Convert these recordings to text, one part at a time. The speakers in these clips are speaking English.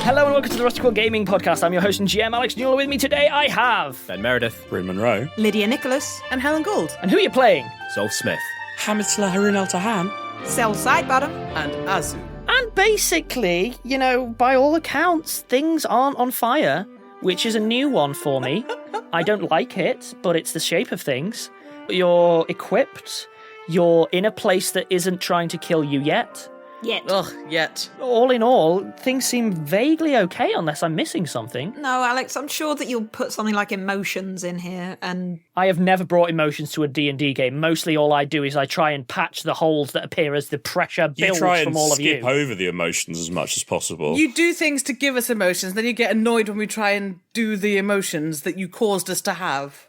Hello and welcome to the Rusty Quill Gaming Podcast. I'm your host and GM, Alex Newell. With me today, I have... Ben Meredith. Bryn Monroe. Lydia Nicholas. And Helen Gould. And who are you playing? Zolf Smith. Hamid Harun Al Tahan. Cell Sidebottom. And Azu. And basically, you know, by all accounts, things aren't on fire, which is a new one for me. I don't like it, but it's the shape of things. You're equipped. You're in a place that isn't trying to kill you yet. Yet. All in all, things seem vaguely okay unless I'm missing something. No, Alex, I'm sure that you'll put something like emotions in here, and... I have never brought emotions to a D&D game. Mostly all I do is I try and patch the holes that appear as the pressure builds from all of you. You try and skip over the emotions as much as possible. You do things to give us emotions, then you get annoyed when we try and do the emotions that you caused us to have.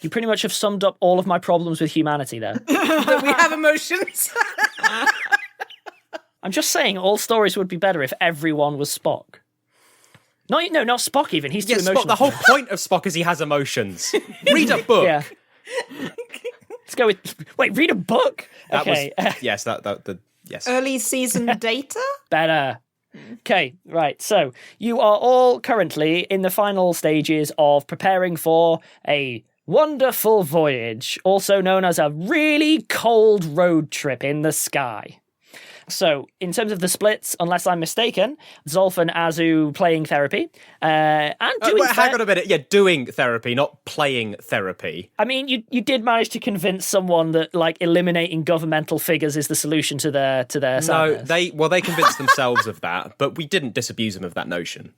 You pretty much have summed up all of my problems with humanity there. That we have emotions. I'm just saying all stories would be better if everyone was Spock. No, not Spock even. He's too emotional. Spock, the whole point of Spock is he has emotions. Read a book. Yeah. Let's go with... Wait, read a book? Okay. Yes. Early season data? Better. Okay, right. So you are all currently in the final stages of preparing for a wonderful voyage, also known as a really cold road trip in the sky. So, in terms of the splits, unless I'm mistaken, Zolf and Azu playing therapy, and doing... hang on a minute. Yeah, doing therapy, not playing therapy. I mean, you did manage to convince someone that, like, eliminating governmental figures is the solution to their sadness. No, they convinced themselves of that, but we didn't disabuse them of that notion.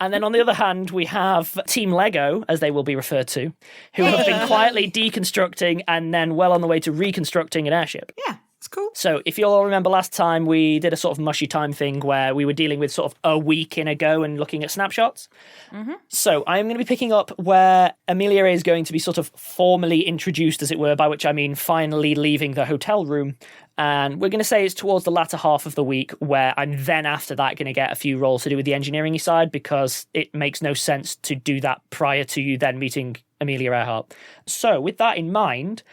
And then on the other hand, we have Team Lego, as they will be referred to, who have been quietly deconstructing and then well on the way to reconstructing an airship. Yeah. It's cool. So if you all remember last time, we did a sort of mushy time thing where we were dealing with sort of a week in a go and looking at snapshots. Mm-hmm. So I am going to be picking up where Amelia is going to be sort of formally introduced, as it were, by which I mean finally leaving the hotel room. And we're going to say it's towards the latter half of the week where I'm then after that going to get a few roles to do with the engineering side, because it makes no sense to do that prior to you then meeting Amelia Earhart. So with that in mind...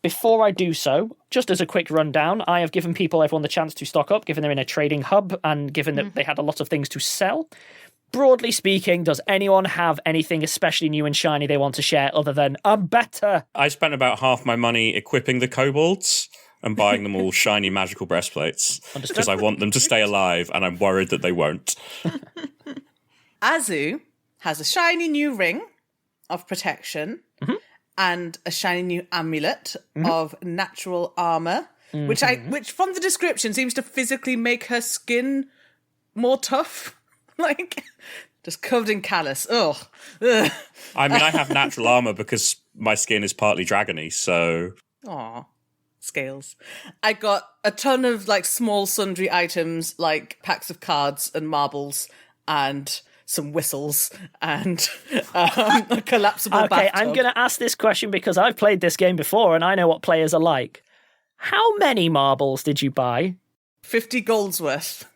Before I do so, just as a quick rundown, I have given everyone the chance to stock up, given they're in a trading hub, and given that they had a lot of things to sell. Broadly speaking, does anyone have anything especially new and shiny they want to share other than I'm better? I spent about half my money equipping the kobolds and buying them all shiny magical breastplates because I want them to stay alive and I'm worried that they won't. Azu has a shiny new ring of protection. Mm-hmm. And a shiny new amulet of natural armor, which from the description seems to physically make her skin more tough, like just covered in callus. Ugh. I mean, I have natural armor because my skin is partly dragony, so. Aw, scales. I got a ton of like small sundry items, like packs of cards and marbles, and some whistles and a collapsible bathtub. Okay, I'm going to ask this question because I've played this game before and I know what players are like. How many marbles did you buy? 50 golds worth.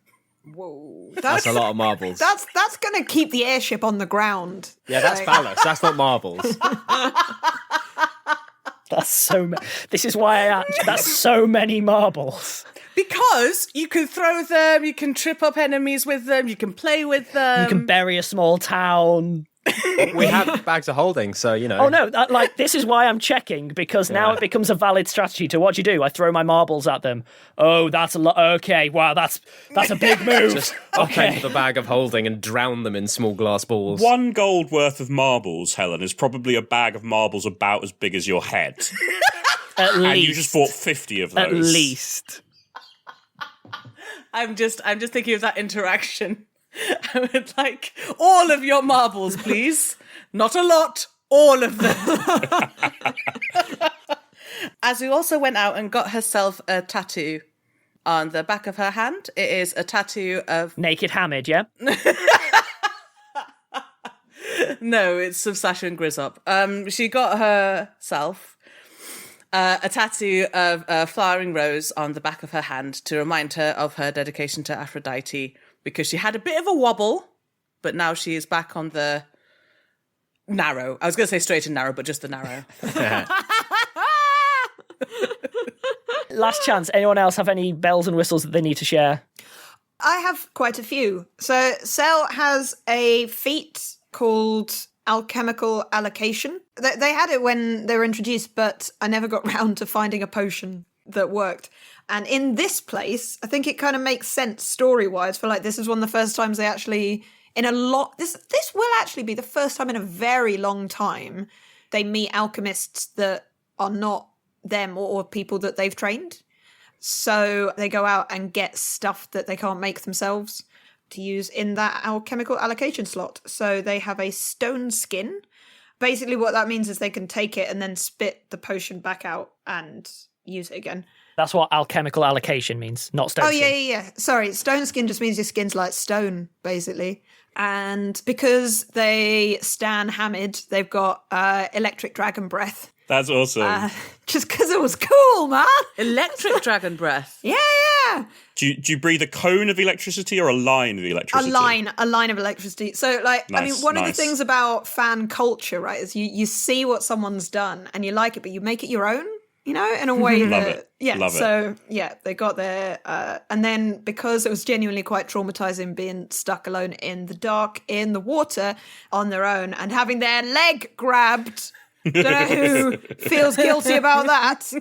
Whoa. That's a lot of marbles. That's going to keep the airship on the ground. Yeah, that's ballast. That's not marbles. That's so... This is why I asked. That's so many marbles. Because you can throw them, you can trip up enemies with them, you can play with them. You can bury a small town. We have bags of holding, so, you know. Oh, no, this is why I'm checking, because now it becomes a valid strategy to what you do. I throw my marbles at them. Oh, that's a lot. Okay, wow, that's a big move. Just open the bag of holding and drown them in small glass balls. 1 gold worth of marbles, Helen, is probably a bag of marbles about as big as your head. At least. And you just bought 50 of those. At least. I'm just thinking of that interaction. I would like all of your marbles, please. Not a lot, all of them. Azu also went out and got herself a tattoo on the back of her hand. It is a tattoo of... Naked Hamid, yeah? No, it's of Sasha and Grizzop. She got herself a tattoo of a flowering rose on the back of her hand to remind her of her dedication to Aphrodite, because she had a bit of a wobble, but now she is back on the narrow. I was going to say straight and narrow, but just the narrow. Last chance. Anyone else have any bells and whistles that they need to share? I have quite a few. So Cell has a feat called alchemical allocation. They had it when they were introduced, but I never got round to finding a potion that worked. And in this place, I think it kind of makes sense story-wise for like, this is one of the first times they actually, this will actually be the first time in a very long time they meet alchemists that are not them or people that they've trained. So they go out and get stuff that they can't make themselves to use in that alchemical allocation slot. So they have a stone skin. Basically what that means is they can take it and then spit the potion back out and use it again. That's what alchemical allocation means, not stone skin. Yeah. Sorry, stone skin just means your skin's like stone, basically. And because they stan Hamid, they've got electric dragon breath. That's awesome. Just because it was cool, man. Electric dragon breath. Yeah. Do you breathe a cone of electricity or a line of electricity? A line of electricity. So, like, nice, I mean, one of the things about fan culture, right, is you see what someone's done and you like it, but you make it your own, you know, in a way Love that... it. Yeah, Love so, yeah, they got there. And then because it was genuinely quite traumatizing being stuck alone in the dark, in the water, on their own, and having their leg grabbed... Don't know who feels guilty about that.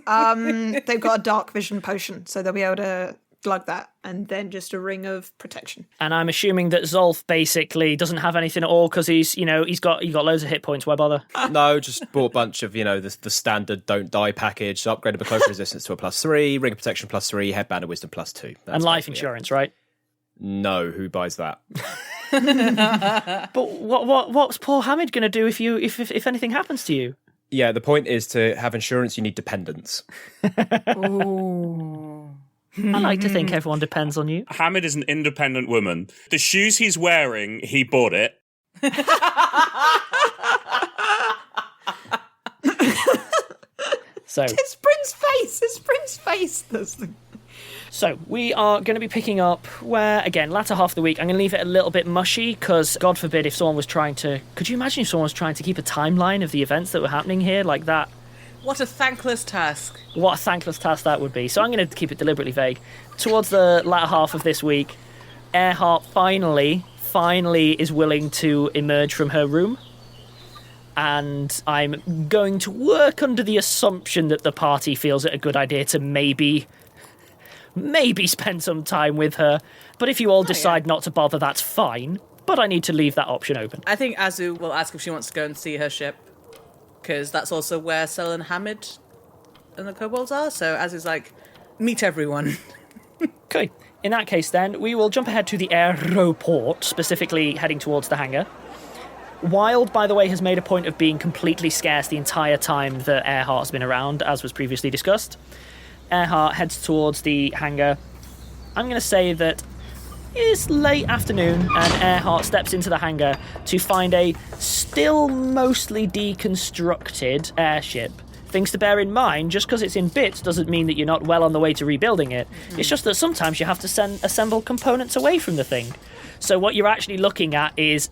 They've got a dark vision potion, so they'll be able to glug that, and then just a ring of protection. And I'm assuming that Zolf basically doesn't have anything at all because he's got loads of hit points. Why bother? No, just bought a bunch of, the standard don't die package, so upgraded my cloak resistance to a +3, ring of protection +3, headband of wisdom +2. And life insurance, right? No, who buys that? But what's poor Hamid going to do if anything happens to you? Yeah, the point is to have insurance, you need dependents. Ooh. I like to think everyone depends on you. Hamid is an independent woman. The shoes he's wearing, he bought it. So It's Bryn's face. That's the... So we are going to be picking up where, again, latter half of the week, I'm going to leave it a little bit mushy because, God forbid, if someone was trying to... Could you imagine if someone was trying to keep a timeline of the events that were happening here like that? What a thankless task. What a thankless task that would be. So I'm going to keep it deliberately vague. Towards the latter half of this week, Earhart finally is willing to emerge from her room. And I'm going to work under the assumption that the party feels it a good idea to maybe spend some time with her. But if you all decide not to bother, that's fine. But I need to leave that option open. I think Azu will ask if she wants to go and see her ship, because that's also where Sel and Hamid and the kobolds are. So Azu's like, meet everyone. Okay. In that case, then, we will jump ahead to the aeroport, specifically heading towards the hangar. Wild, by the way, has made a point of being completely scarce the entire time that Earhart's been around, as was previously discussed. Earhart heads towards the hangar. I'm going to say that it's late afternoon, and Earhart steps into the hangar to find a still mostly deconstructed airship. Things to bear in mind, just because it's in bits doesn't mean that you're not well on the way to rebuilding it. It's just that sometimes you have to assemble components away from the thing. So what you're actually looking at is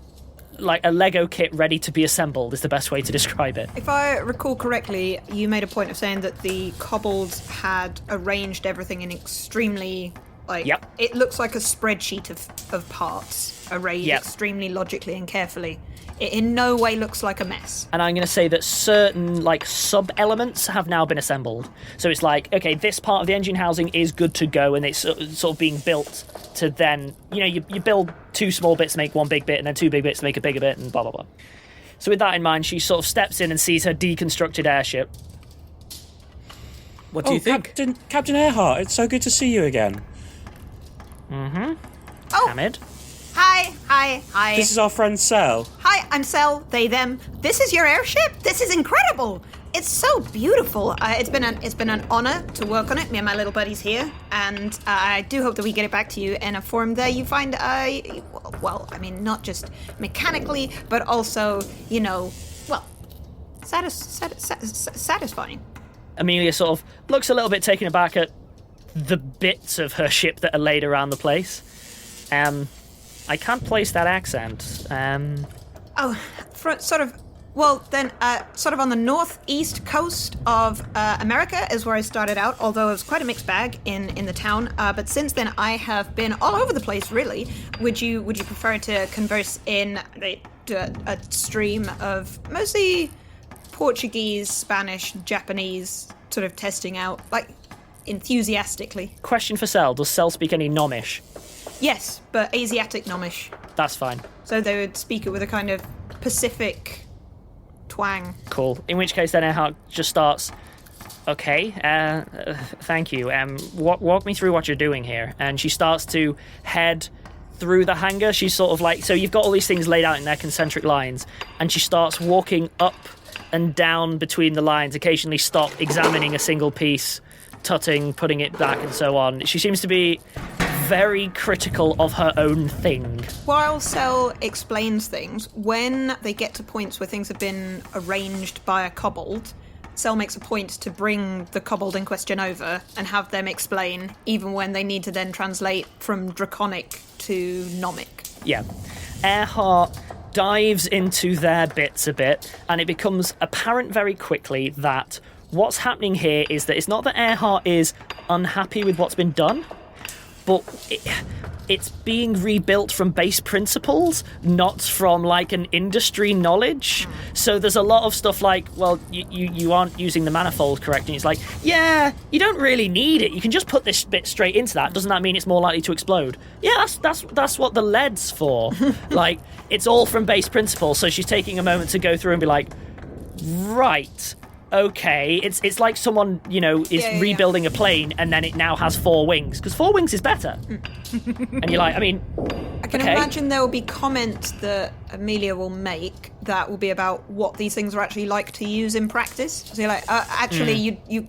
like a Lego kit ready to be assembled is the best way to describe it. If I recall correctly, you made a point of saying that the kobolds had arranged everything in extremely, Yep. It looks like a spreadsheet of parts arrayed extremely logically and carefully. It in no way looks like a mess. And I'm going to say that certain sub-elements have now been assembled. So it's like, okay, this part of the engine housing is good to go, and it's sort of being built to then, you build two small bits to make one big bit, and then two big bits to make a bigger bit, and blah, blah, blah. So with that in mind, she sort of steps in and sees her deconstructed airship. What do you think? Captain Earhart, it's so good to see you again. Mm-hmm. Oh. Hamid. Hi. This is our friend Sel. Hi, I'm Cell, they, them. This is your airship? This is incredible. It's so beautiful. It's been an honor to work on it. Me and my little buddies here, and I do hope that we get it back to you in a form that you find, not just mechanically, but also, satisfying. Amelia sort of looks a little bit taken aback at the bits of her ship that are laid around the place. I can't place that accent. Well, then, sort of on the northeast coast of America is where I started out, although it was quite a mixed bag in the town. But since then, I have been all over the place, really. Would you prefer to converse in a stream of mostly Portuguese, Spanish, Japanese, sort of testing out, like, enthusiastically? Question for Sel. Does Sel speak any Nomish? Yes, but Asiatic Nomish. That's fine. So they would speak it with a kind of Pacific twang. Cool. In which case, then Earhart just starts. Okay, thank you. Walk me through what you're doing here. And she starts to head through the hangar. She's sort of like, so you've got all these things laid out in their concentric lines, and she starts walking up and down between the lines, occasionally stop, examining a single piece, tutting, putting it back, and so on. She seems to be very critical of her own thing. While Sel explains things, when they get to points where things have been arranged by a kobold, Sel makes a point to bring the kobold in question over and have them explain, even when they need to then translate from Draconic to Gnomic. Yeah. Earhart dives into their bits a bit, and it becomes apparent very quickly that what's happening here is that it's not that Earhart is unhappy with what's been done, but it's being rebuilt from base principles, not from, like, an industry knowledge. So there's a lot of stuff like, well, you aren't using the manifold correctly. And it's like, yeah, you don't really need it. You can just put this bit straight into that. Doesn't that mean it's more likely to explode? Yeah, that's what the lead's for. Like, it's all from base principles. So she's taking a moment to go through and be like, right, okay, it's like someone, is rebuilding a plane and then it now has 4 wings, because 4 wings is better. And you're like, I mean, I can imagine there will be comments that Amelia will make that will be about what these things are actually like to use in practice. So you're like, actually, you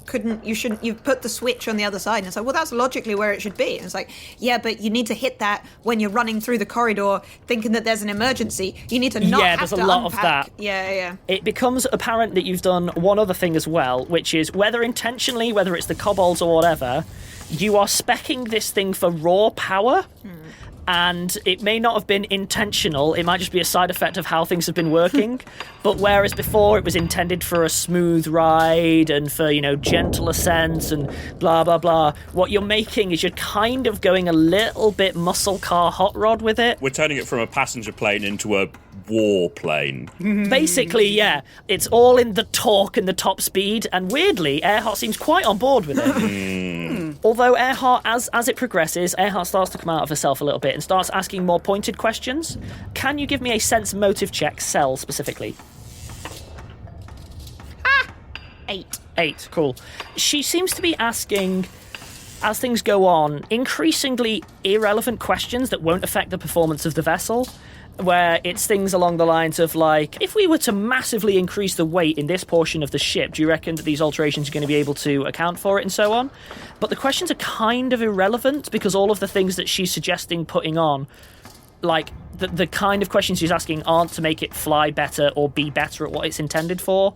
shouldn't, you've put the switch on the other side. And it's like, well, that's logically where it should be. And it's like, yeah, but you need to hit that when you're running through the corridor thinking that there's an emergency. You need to not have there's to a lot unpack. of that. Yeah. It becomes apparent that you've done one other thing as well, which is, whether intentionally, whether it's the kobolds or whatever, you are speccing this thing for raw power. And it may not have been intentional, it might just be a side effect of how things have been working. But whereas before it was intended for a smooth ride and for, gentle ascents and blah, blah, blah, what you're making is you're kind of going a little bit muscle car hot rod with it. We're turning it from a passenger plane into a war plane. Basically, yeah. It's all in the torque and the top speed, and weirdly, Earhart seems quite on board with it. Although Earhart, as it progresses, Earhart starts to come out of herself a little bit and starts asking more pointed questions. Can you give me a sense motive check, Cell specifically? 8, cool. She seems to be asking, as things go on, increasingly irrelevant questions that won't affect the performance of the vessel, where it's things along the lines of, like, if we were to massively increase the weight in this portion of the ship, do you reckon that these alterations are going to be able to account for it, and so on? But the questions are kind of irrelevant, because all of the things that she's suggesting putting on, like, the kind of questions she's asking aren't to make it fly better or be better at what it's intended for.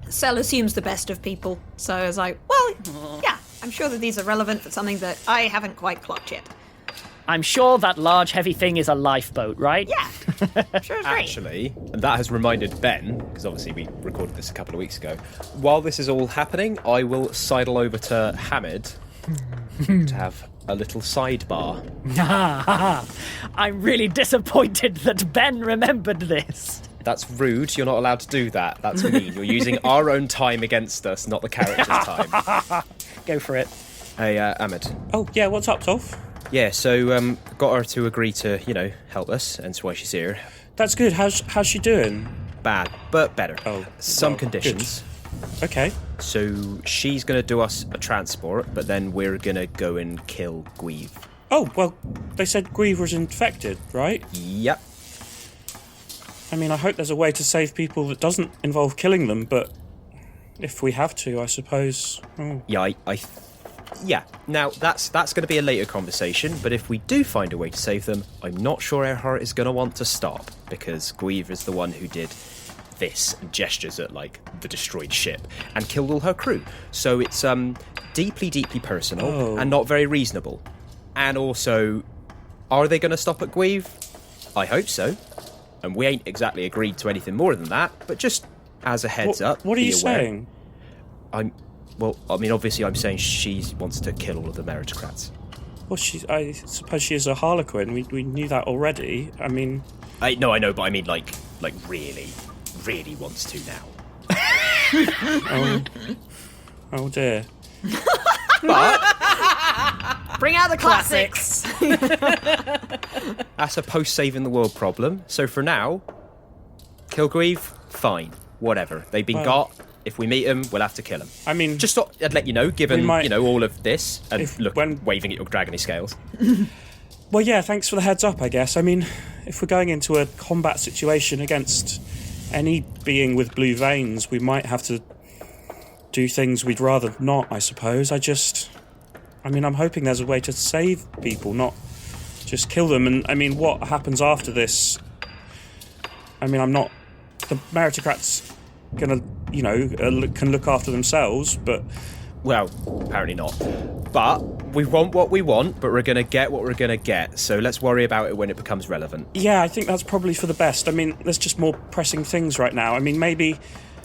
Cell assumes the best of people, so it's like, well, yeah, I'm sure that these are relevant for something that I haven't quite clocked yet. I'm sure that large, heavy thing is a lifeboat, right? Yeah, sure is great. Actually, that has reminded Ben, because obviously we recorded this a couple of weeks ago, while this is all happening, I will sidle over to Hamid to have a little sidebar. I'm really disappointed that Ben remembered this. That's rude. You're not allowed to do that. That's mean. You're using our own time against us, not the character's time. Go for it. Hey, Hamid. Oh, yeah, what's up, Zolf? Yeah, so got her to agree to, help us, and that's why she's here. That's good. How's she doing? Bad, but better. Oh, Some conditions. Good. Okay. So she's going to do us a transport, but then we're going to go and kill Guive. Oh, well, they said Guive was infected, right? Yep. I mean, I hope there's a way to save people that doesn't involve killing them, but if we have to, I suppose... Oh. Yeah, Yeah, now that's going to be a later conversation, but if we do find a way to save them, I'm not sure Earhart is going to want to stop, because Guive is the one who did this, and gestures at, the destroyed ship, and killed all her crew. So it's deeply, deeply personal, and not very reasonable. And also, are they going to stop at Guive? I hope so. And we ain't exactly agreed to anything more than that, but just as a heads up. What are you be aware. saying? Obviously I'm saying she wants to kill all of the meritocrats. Well, I suppose she is a harlequin. We knew that already. I mean... I know, but I mean, like really, really wants to now. Oh dear. But Bring out the classics. that's a post-saving the world problem. So for now, Kilgreave, fine, whatever. They've been got. If we meet them, we'll have to kill them. I mean... Just thought I'd let you know, given, all of this, and waving at your dragony scales. Well, yeah, thanks for the heads up, I guess. I mean, if we're going into a combat situation against any being with blue veins, we might have to do things we'd rather not, I suppose. I'm hoping there's a way to save people, not just kill them. And, I mean, what happens after this? I mean, the meritocrats gonna, can look after themselves, but... Well, apparently not. But we want what we want, but we're going to get what we're going to get. So let's worry about it when it becomes relevant. Yeah, I think that's probably for the best. I mean, there's just more pressing things right now. I mean, maybe...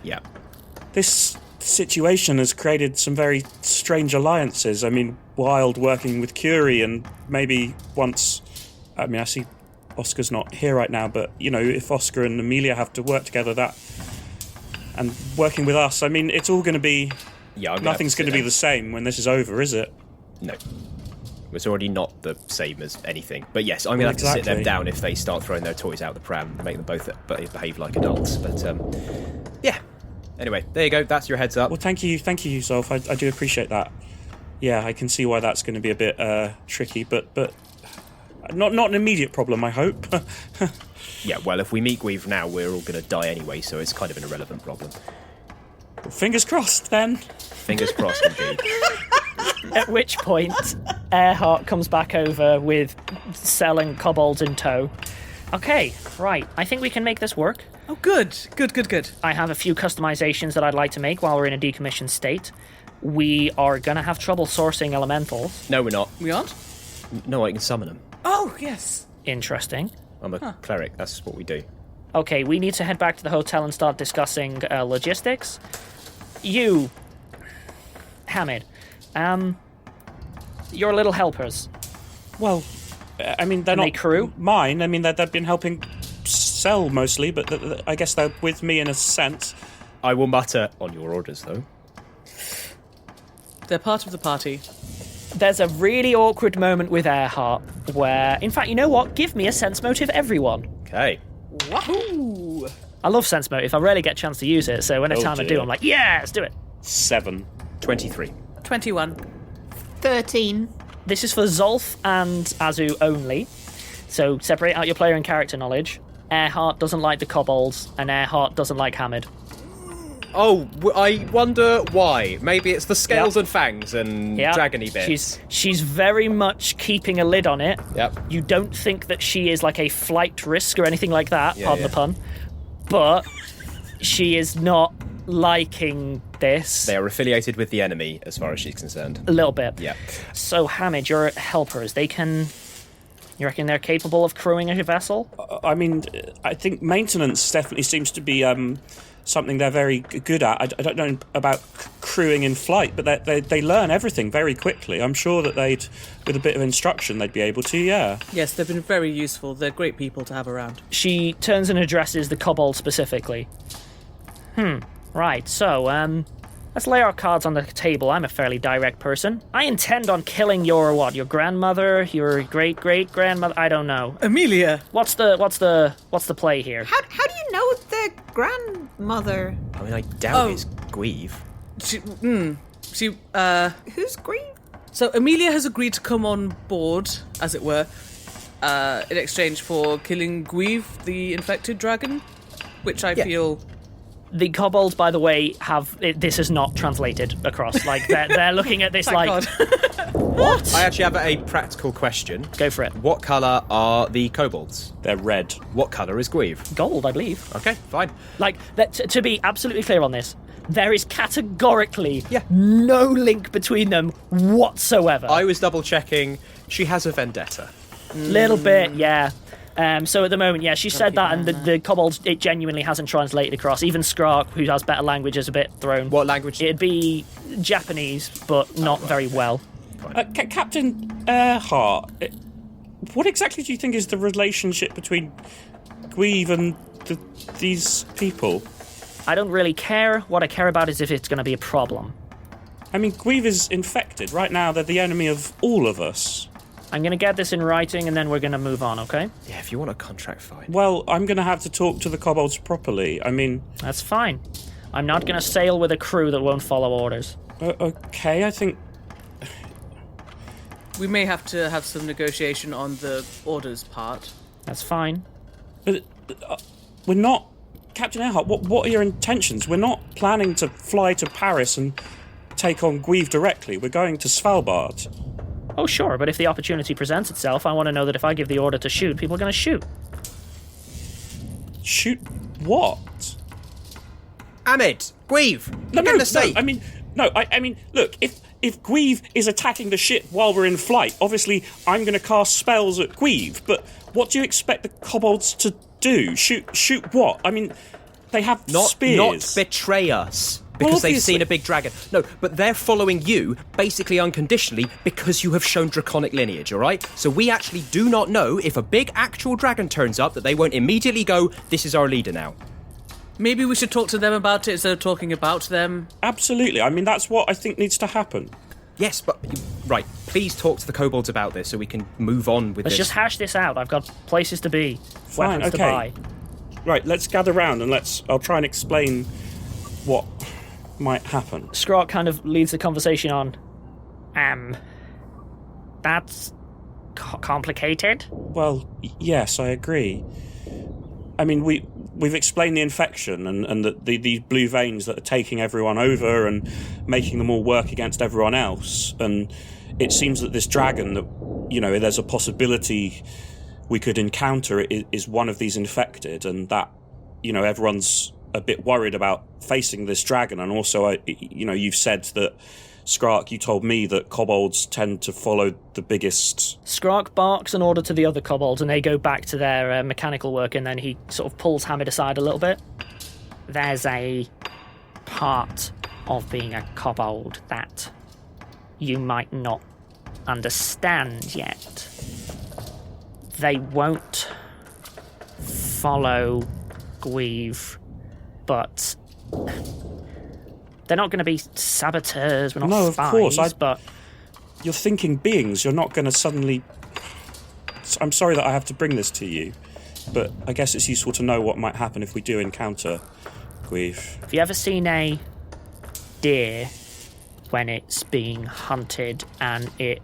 Yeah. This situation has created some very strange alliances. I mean, Wild working with Curie, and maybe once... I mean, I see Oscar's not here right now, but, if Oscar and Amelia have to work together, that... And working with us, I mean, it's all going to be... Yeah, nothing's going to be the same when this is over, is it? No. It's already not the same as anything. But yes, I'm going to have to sit them down if they start throwing their toys out the pram and make them both behave like adults. But, yeah. Anyway, there you go. That's your heads up. Well, thank you, Zolf. I do appreciate that. Yeah, I can see why that's going to be a bit tricky, but not an immediate problem, I hope. Yeah, well, if we meet Guive now, we're all going to die anyway, so it's kind of an irrelevant problem. Fingers crossed, then. Fingers crossed, indeed. At which point, Earhart comes back over with Cell and kobolds in tow. Okay, right. I think we can make this work. Oh, good. I have a few customizations that I'd like to make while we're in a decommissioned state. We are going to have trouble sourcing elementals. No, we're not. We aren't? No, I can summon them. Oh, yes. Interesting. I'm a cleric. That's what we do. Okay, we need to head back to the hotel and start discussing logistics. You, Hamid, your little helpers. Well, I mean, they're not crew? Mine. I mean, they've been helping Cell mostly, but I guess they're with me in a sense. I will mutter on your orders, though. They're part of the party. There's a really awkward moment with Earhart where, in fact, you know what? Give me a sense motive, everyone. Okay. Wahoo! I love sense motive. I rarely get a chance to use it, so anytime I do, I'm like, yeah, let's do it. 7. 23. 21. 13. This is for Zolf and Azu only, so separate out your player and character knowledge. Earhart doesn't like the kobolds, and Earhart doesn't like Hamid. Oh, I wonder why. Maybe it's the scales and fangs and dragony bits. She's very much keeping a lid on it. Yep. You don't think that she is like a flight risk or anything like that, pardon the pun. But she is not liking this. They are affiliated with the enemy, as far as she's concerned. A little bit. Yeah. So, Hamid, your helpers, you reckon they're capable of crewing a vessel? I mean, I think maintenance definitely seems to be something they're very good at. I don't know about crewing in flight, but they learn everything very quickly. I'm sure that with a bit of instruction, they'd be able to, yeah. Yes, they've been very useful. They're great people to have around. She turns and addresses the kobold specifically. Right, so, let's lay our cards on the table. I'm a fairly direct person. I intend on killing your grandmother, your great-great-grandmother, I don't know. Amelia! What's the play here? How do you know the grandmother? I mean, I doubt it's Guive. Who's Grieve? So Amelia has agreed to come on board, as it were, in exchange for killing Guive, the infected dragon, which I feel... The kobolds, by the way, this is not translated across. Like, they're looking at this Thank like... God. What? I actually have a practical question. Go for it. What colour are the kobolds? They're red. What colour is Guive? Gold, I believe. Okay, fine. Like, to be absolutely clear on this, there is categorically no link between them whatsoever. I was double-checking. She has a vendetta. Little bit, yeah. So at the moment, yeah, she said that, and the kobolds, it genuinely hasn't translated across. Even Skrark, who has better language, is a bit thrown. What language? It'd be Japanese, but not very well. Captain Earhart, what exactly do you think is the relationship between Guive and these people? I don't really care. What I care about is if it's going to be a problem. I mean, Guive is infected. Right now, they're the enemy of all of us. I'm going to get this in writing, and then we're going to move on, okay? Yeah, if you want a contract, fine. Well, I'm going to have to talk to the kobolds properly. I mean... That's fine. I'm not going to sail with a crew that won't follow orders. Okay, I think... We may have to have some negotiation on the orders part. That's fine. But we're not... Captain Earhart, what are your intentions? We're not planning to fly to Paris and take on Guive directly. We're going to Svalbard. Oh, sure, but if the opportunity presents itself, I want to know that if I give the order to shoot, people are going to shoot. Shoot what? Hamid! Guive! No, I mean, look, if Guive is attacking the ship while we're in flight, obviously I'm going to cast spells at Guive, but what do you expect the kobolds to do? Shoot what? I mean, they have spears. Not betray us. Because they've seen a big dragon. No, but they're following you, basically unconditionally, because you have shown draconic lineage, all right? So we actually do not know if a big actual dragon turns up that they won't immediately go, this is our leader now. Maybe we should talk to them about it instead of talking about them. Absolutely. I mean, that's what I think needs to happen. Yes, but... Right, please talk to the kobolds about this so we can move on with Let's this. just hash this out. I've got places to be, Fine, weapons okay. to buy. Right, let's gather round and I'll try and explain what might happen. Skrark kind of leads the conversation on. That's complicated. Well, yes, I agree. I mean, we've explained the infection and these blue veins that are taking everyone over and making them all work against everyone else. And it seems that this dragon that, there's a possibility we could encounter is one of these infected, and that, everyone's a bit worried about facing this dragon. And also, you've said that, Skrark, you told me that kobolds tend to follow the biggest... Skrark barks an order to the other kobolds, and they go back to their mechanical work, and then he sort of pulls Hamid aside a little bit. There's a part of being a kobold that you might not understand yet. They won't follow Guive, but they're not going to be saboteurs. We're not spies, of course. but you're thinking beings. You're not going to suddenly... I'm sorry that I have to bring this to you, but I guess it's useful to know what might happen if we do encounter Guive. Have you ever seen a deer when it's being hunted and it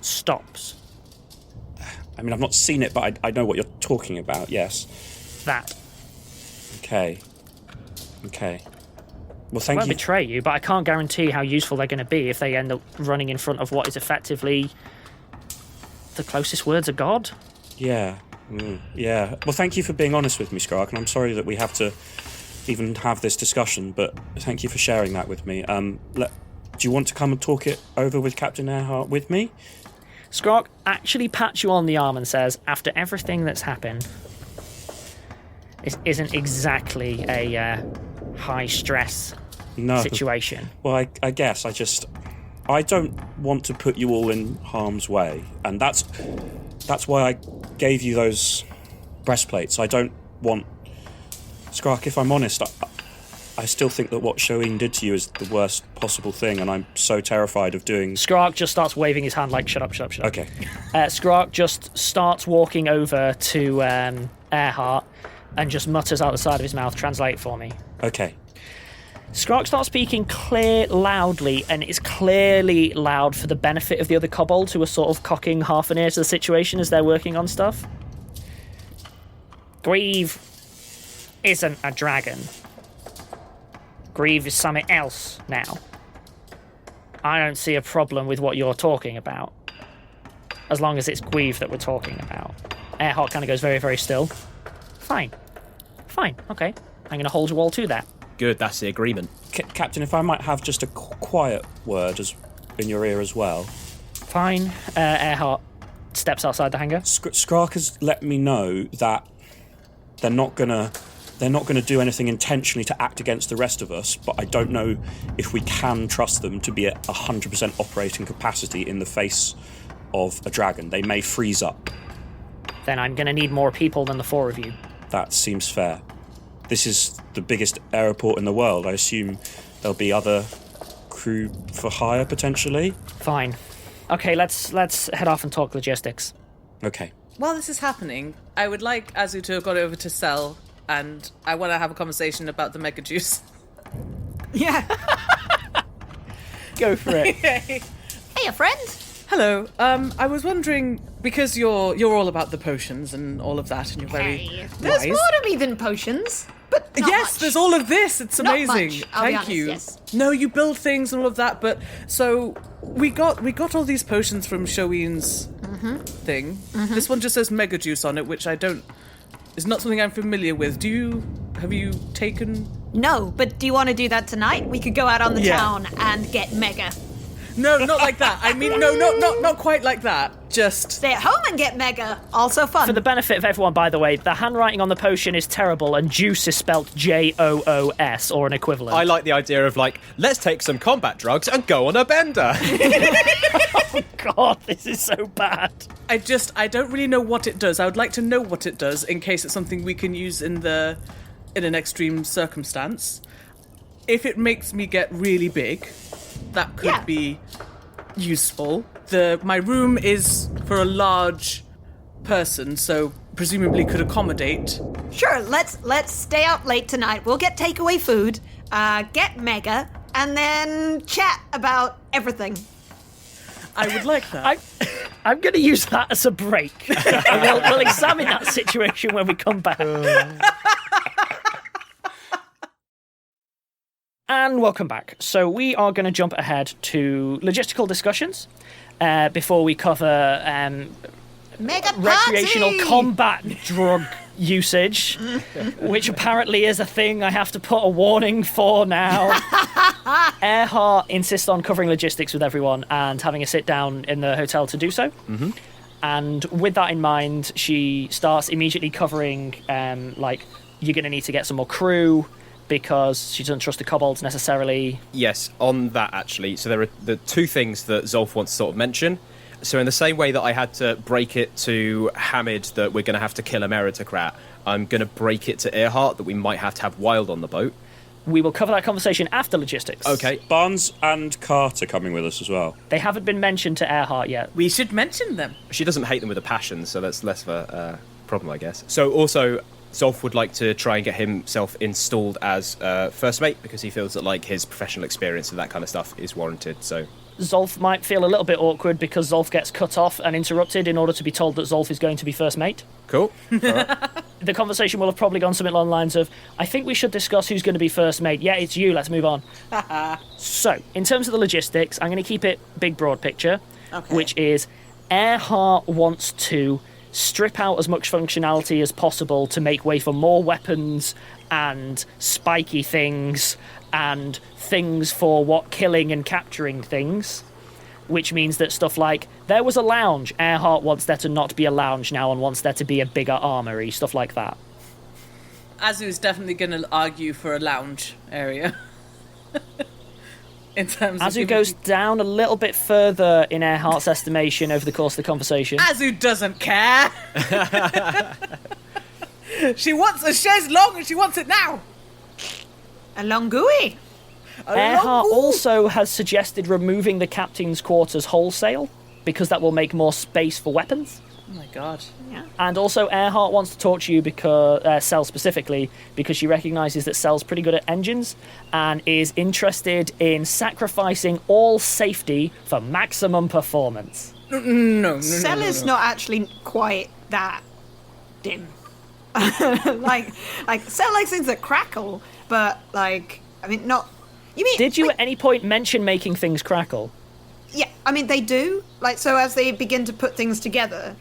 stops? I mean, I've not seen it, but I know what you're talking about, yes. That. Okay. Well, thank I won't you. betray you, but I can't guarantee how useful they're going to be if they end up running in front of what is effectively the closest words of God. Yeah. Yeah. Well, thank you for being honest with me, Skrark, and I'm sorry that we have to even have this discussion, but thank you for sharing that with me. Do you want to come and talk it over with Captain Earhart with me? Skrark actually pats you on the arm and says, after everything that's happened, this isn't exactly a high-stress situation. Well, I guess I don't want to put you all in harm's way, and that's why I gave you those breastplates. I don't want... Skrark, if I'm honest, I still think that what Shoin did to you is the worst possible thing, and I'm so terrified of doing... Skrark just starts waving his hand like, shut up. Okay. Skrark just starts walking over to Earhart and just mutters out the side of his mouth, translate for me. Okay. Skrark starts speaking loudly, and it's clearly loud for the benefit of the other kobolds who are sort of cocking half an ear to the situation as they're working on stuff. Guive isn't a dragon. Guive is something else now. I don't see a problem with what you're talking about, as long as it's Guive that we're talking about. Earhart kind of goes very, very still. Fine, okay. I'm going to hold you all to that. Good, that's the agreement. Captain, if I might have just a quiet word in your ear as well. Fine. Earhart steps outside the hangar. Skrark has let me know that they're not gonna do anything intentionally to act against the rest of us, but I don't know if we can trust them to be at 100% operating capacity in the face of a dragon. They may freeze up. Then I'm going to need more people than the 4 of you. That seems fair. This is the biggest airport in the world. I assume there'll be other crew for hire, potentially? Fine. Okay, let's head off and talk logistics. Okay. While this is happening, I would like Azu to have gone over to Cell, and I want to have a conversation about the mega juice. Yeah. Go for it. Hey, a friend. Hello. I was wondering, because you're all about the potions and all of that, and you're very Hey, there's wise. more to me than potions, but not Yes, much. there's all of this. It's Not amazing. much, I'll be Thank honest, you. yes. No, you build things and all of that, but so we got all these potions from Shoween's thing. This one just says Mega Juice on it, which is not something I'm familiar with. Have you taken? No, but do you want to do that tonight? We could go out on the Yeah. town and get mega. No, not like that. I mean, no, not quite like that. Just Stay at home and get mega. Also fun. For the benefit of everyone, by the way, the handwriting on the potion is terrible, and juice is spelt Joos or an equivalent. I like the idea of, like, let's take some combat drugs and go on a bender. God, this is so bad. I don't really know what it does. I would like to know what it does in case it's something we can use in an extreme circumstance. If it makes me get really big, that could Yeah. be useful. My room is for a large person, so presumably could accommodate. Sure, let's stay out late tonight. We'll get takeaway food, get mega, and then chat about everything. I would like that. I'm going to use that as a break. And we'll examine that situation when we come back. And welcome back. So we are going to jump ahead to logistical discussions before we cover Mega recreational party! combat drug usage, which apparently is a thing I have to put a warning for now. Earhart insists on covering logistics with everyone and having a sit down in the hotel to do so. Mm-hmm. And with that in mind, she starts immediately covering, you're going to need to get some more crew, because she doesn't trust the kobolds necessarily. Yes, on that, actually. So there are the two things that Zolf wants to sort of mention. So in the same way that I had to break it to Hamid that we're going to have to kill a meritocrat, I'm going to break it to Earhart that we might have to have Wild on the boat. We will cover that conversation after logistics. Okay. Barnes and Carter coming with us as well. They haven't been mentioned to Earhart yet. We should mention them. She doesn't hate them with a passion, so that's less of a problem, I guess. So also, Zolf would like to try and get himself installed as first mate because he feels that like his professional experience and that kind of stuff is warranted. So Zolf might feel a little bit awkward because Zolf gets cut off and interrupted in order to be told that Zolf is going to be first mate. cool. All right. The conversation will have probably gone something along the lines of, I think we should discuss who's going to be first mate. Yeah, it's you. Let's move on. So, in terms of the logistics, I'm going to keep it big, broad picture, which is Earhart wants to strip out as much functionality as possible to make way for more weapons and spiky things and things for killing and capturing things, which means that stuff like there was a lounge, Earhart wants there to not be a lounge now and wants there to be a bigger armory, stuff like that. Azu's definitely going to argue for a lounge area. In terms of Azu giving goes people- down a little bit further in Earhart's estimation over the course of the conversation. Azu doesn't care. She wants a chaise longue and she wants it now. A longui. Earhart also has suggested removing the captain's quarters wholesale because that will make more space for weapons. Oh my god. And also Earhart wants to talk to you because Cell specifically because she recognises that Cell's pretty good at engines and is interested in sacrificing all safety for maximum performance. No. Cell is not actually quite that dim. like Cell likes things that crackle, but not. You mean? Did you like, at any point mention making things crackle? Yeah, I mean they do. So as they begin to put things together,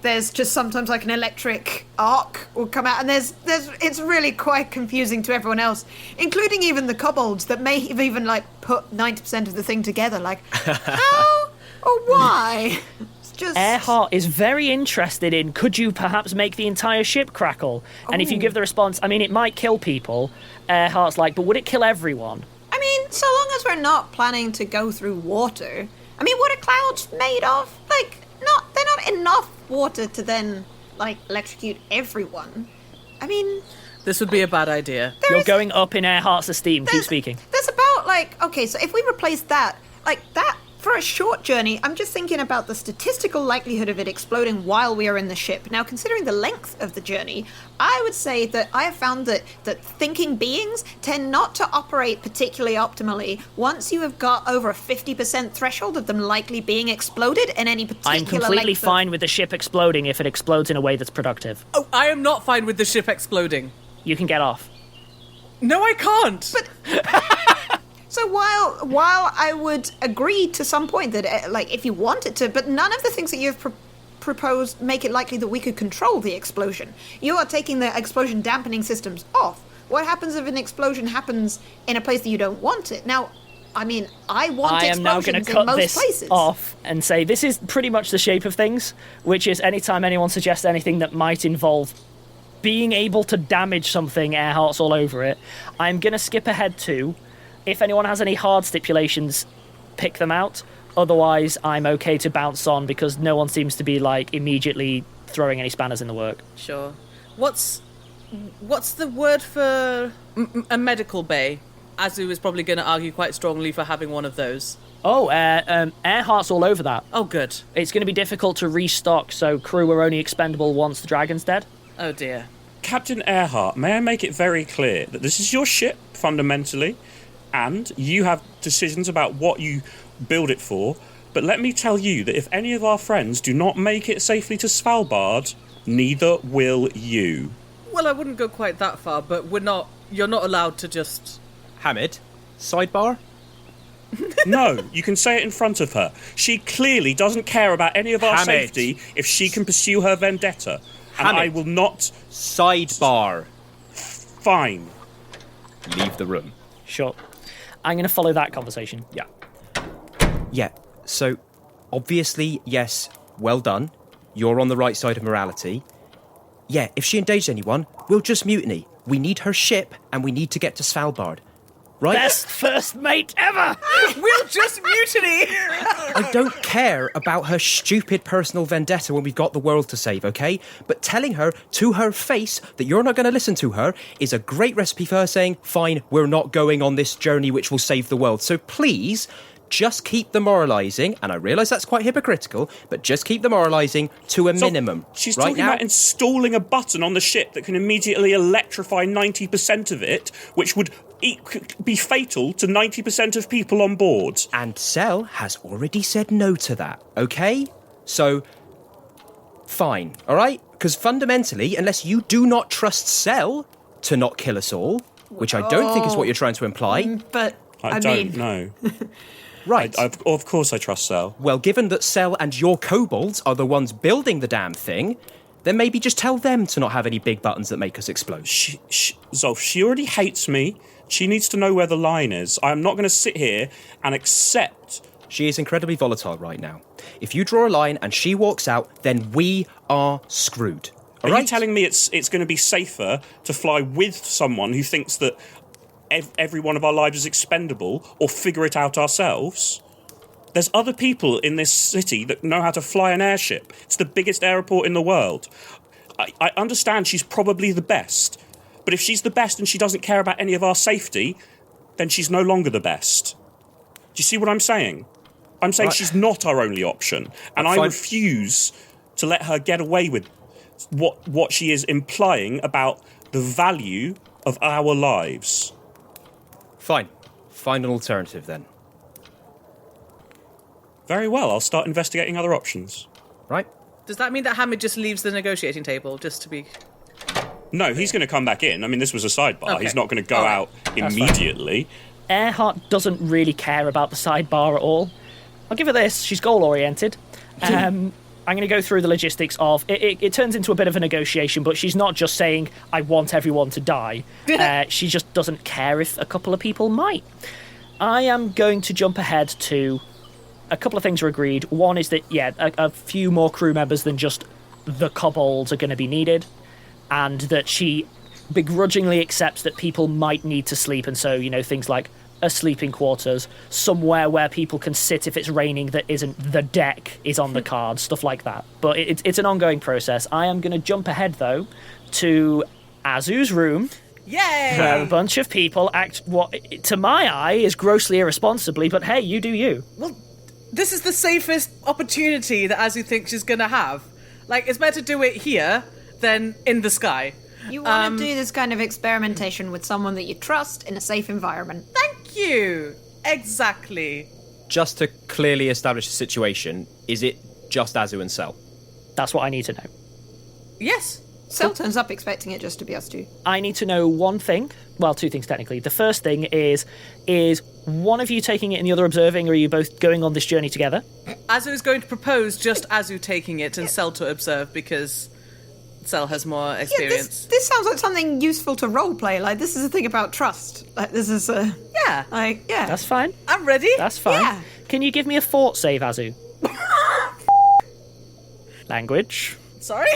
there's just sometimes an electric arc will come out, and there's it's really quite confusing to everyone else, including even the kobolds that may have even put 90% of the thing together. How or why? just... Earhart is very interested in, could you perhaps make the entire ship crackle? And if you give the response, I mean, it might kill people, Earhart's like, but would it kill everyone? I mean, so long as we're not planning to go through water. I mean, what are clouds made of? Like, they're not enough water to then, like, electrocute everyone. I mean... This would be a bad idea. You're going up in Earhart's esteem. Keep speaking. There's about, like, okay, so if we replace that, like, that, for a short journey, I'm just thinking about the statistical likelihood of it exploding while we are in the ship. Now, considering the length of the journey, I would say that I have found that thinking beings tend not to operate particularly optimally once you have got over a 50% threshold of them likely being exploded in any particular I'm completely fine with the ship exploding if it explodes in a way that's productive. Oh, I am not fine with the ship exploding. You can get off. No, I can't. But so while I would agree to some point that, like, if you wanted to, but none of the things that you've proposed make it likely that we could control the explosion. You are taking the explosion dampening systems off. What happens if an explosion happens in a place that you don't want it? Now, I mean, I want I am now going explosions to cut in most this places. off and say this is pretty much the shape of things, which is anytime anyone suggests anything that might involve being able to damage something, Earhart's all over it. I'm going to skip ahead to, if anyone has any hard stipulations, pick them out. Otherwise, I'm okay to bounce on because no one seems to be, like, immediately throwing any spanners in the work. Sure. What's the word for a medical bay? Azu is probably going to argue quite strongly for having one of those. Oh, Earhart's all over that. Oh, good. It's going to be difficult to restock, so crew are only expendable once the dragon's dead. Oh, dear. Captain Earhart, may I make it very clear that this is your ship, fundamentally, and you have decisions about what you build it for, but let me tell you that if any of our friends do not make it safely to Svalbard, neither will you. Well, I wouldn't go quite that far, but you're not allowed to just... Hamid, sidebar? No, you can say it in front of her. She clearly doesn't care about any of our Hamid. safety if she can pursue her vendetta. And Hamid. I will not... Sidebar. Fine. Leave the room. Sure. I'm going to follow that conversation. Yeah. Yeah, so, obviously, yes, well done. You're on the right side of morality. Yeah, if she engaged anyone, we'll just mutiny. We need her ship, and we need to get to Svalbard. Right? Best first mate ever! We'll just mutiny! I don't care about her stupid personal vendetta when we've got the world to save, okay? But telling her to her face that you're not going to listen to her is a great recipe for her saying, fine, we're not going on this journey which will save the world. So please, just keep the moralising, and I realise that's quite hypocritical, but just keep the moralising to a minimum. She's right talking now? about installing a button on the ship that can immediately electrify 90% of it, which would be fatal to 90% of people on board. And Cell has already said no to that, okay? So, fine, all right? Because fundamentally, unless you do not trust Cell to not kill us all, which I don't think is what you're trying to imply. But, I don't know. Right. Of course I trust Cell. Well, given that Cell and your kobolds are the ones building the damn thing, then maybe just tell them to not have any big buttons that make us explode. Zolf, she already hates me. She needs to know where the line is. I'm not going to sit here and accept... She is incredibly volatile right now. If you draw a line and she walks out, then we are screwed. All right? Are you telling me it's going to be safer to fly with someone who thinks that every one of our lives is expendable, or figure it out ourselves? There's other people in this city that know how to fly an airship. It's the biggest airport in the world. I understand she's probably the best, but if she's the best and she doesn't care about any of our safety, then she's no longer the best. Do you see what I'm saying? I'm saying she's not our only option, and I refuse to let her get away with what she is implying about the value of our lives. Fine. Find an alternative then. Very well, I'll start investigating other options. Right? Does that mean that Hamid just leaves the negotiating table, just to be... No, he's going to come back in. I mean, this was a sidebar. Okay. He's not going to go out immediately. Earhart doesn't really care about the sidebar at all. I'll give her this. She's goal-oriented. I'm going to go through the logistics of... It turns into a bit of a negotiation, but she's not just saying, I want everyone to die. She just doesn't care if a couple of people might. I am going to jump ahead to a couple of things are agreed. One is that, a few more crew members than just the kobolds are going to be needed, and that she begrudgingly accepts that people might need to sleep, and so, things like a sleeping quarters, somewhere where people can sit if it's raining that isn't the deck is on the card, stuff like that. But it's an ongoing process. I am going to jump ahead, though, to Azu's room. Yay! Where a bunch of people act what, to my eye, is grossly irresponsibly, but hey, you do you. Well, this is the safest opportunity that Azu thinks she's going to have. Like, it's better to do it here than in the sky. You want to do this kind of experimentation with someone that you trust in a safe environment. Thank you! Exactly. Just to clearly establish the situation, is it just Azu and Sel? That's what I need to know. Yes. Sel turns up expecting it just to be us two. I need to know one thing. Well, two things technically. The first thing is one of you taking it and the other observing, or are you both going on this journey together? Azu is going to propose just Azu taking it and Sel to observe, because Sel has more experience. Yeah, this sounds like something useful to roleplay. Like, this is a thing about trust. Like, this is a... Yeah. Like, yeah. That's fine. I'm ready. That's fine. Yeah. Can you give me a fort save, Azu? Language. Sorry?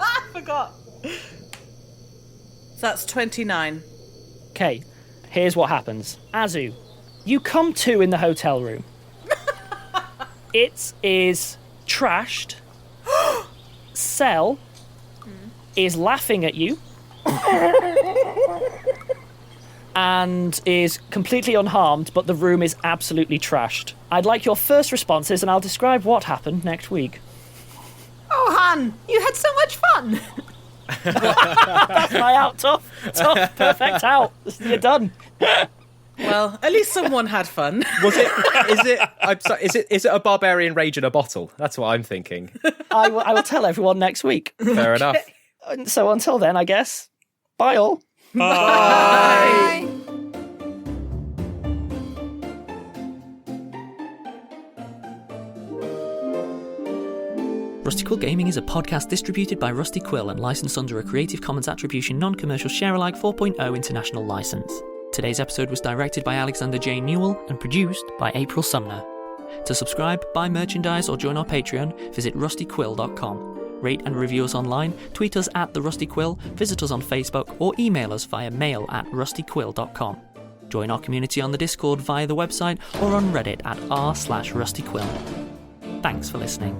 I forgot. That's 29. Okay, here's what happens. Azu, you come to in the hotel room. It is trashed. Sel is laughing at you. And is completely unharmed, but the room is absolutely trashed. I'd like your first responses, and I'll describe what happened next week. Oh, Han, you had so much fun. That's my out. Tough, perfect out. You're done. Well, at least someone had fun. Was it? Is it a barbarian rage in a bottle? That's what I'm thinking. I will tell everyone next week. Fair enough. So until then, I guess. Bye all. Bye. Rusty Quill Gaming is a podcast distributed by Rusty Quill and licensed under a Creative Commons Attribution Non-Commercial Share-alike 4.0 international license. Today's episode was directed by Alexander J. Newell and produced by April Sumner. To subscribe, buy merchandise or join our Patreon, visit rustyquill.com. Rate and review us online, tweet us at The Rusty Quill, visit us on Facebook, or email us via mail@rustyquill.com. Join our community on the Discord via the website or on Reddit at r/rustyquill. Thanks for listening.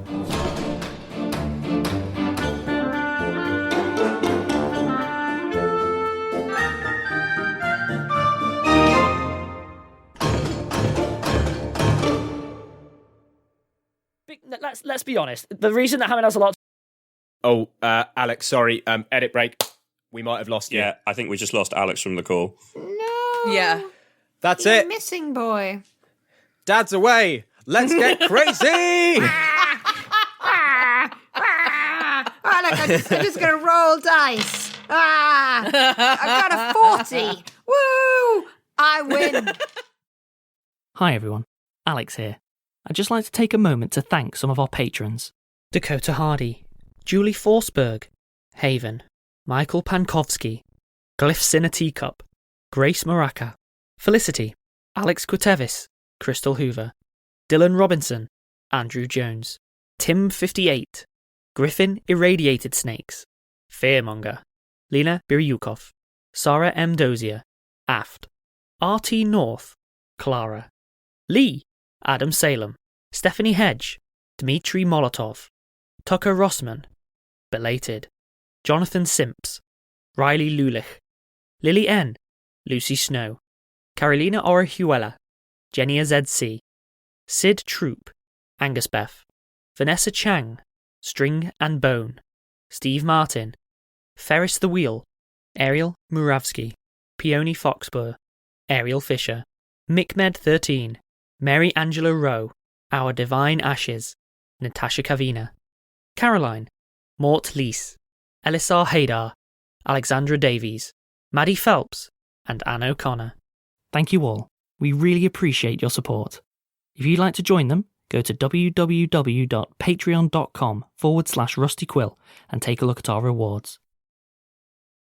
Let's be honest. The reason that Hamid has a lot. Oh, Alex, sorry. Edit break. We might have lost you. Yeah, I think we just lost Alex from the call. No. Yeah. That's You're it. missing boy. Dad's away. Let's get crazy. Look, I'm just going to roll dice. I got a 40. Woo! I win. Hi everyone, Alex here. I'd just like to take a moment to thank some of our patrons. Dakota Hardy, Julie Forsberg, Haven, Michael Pankowski, Glyphsinateacup, Grace Moraca, Felicity, Alex Quitevis, Crystal Hoover, Dylan Robinson, Andrew Jones, Tim58, Griffin Irradiatedsnakes, Fearmonger, Lina Biryukov, Sara M. Dozier, Aft, RT North, Klara, Lee, Adam Salem, Stephanie Hedge, Dmitri Molotov, Tucker Rossman, Belated, Jonathan Simps, Riley Lulich, Lily N, Lucy Snow, Carolina Orejuela, Jenny ZC, Sid Troop, Angus Beth, Vanessa Chang, String and Bone, Steve Martin, Ferris the Wheel, Ariel Muravsky, Peony Foxburr, Ariel Fisher, McMed13, Mary Angela Rowe, Our Divine Ashes, Natasha Kavina, Caroline, Mort Lees, Elisar Haydar, Alexandra Davies, Maddie Phelps, and Anne O'Connor. Thank you all. We really appreciate your support. If you'd like to join them, go to www.patreon.com/rustyquill and take a look at our rewards.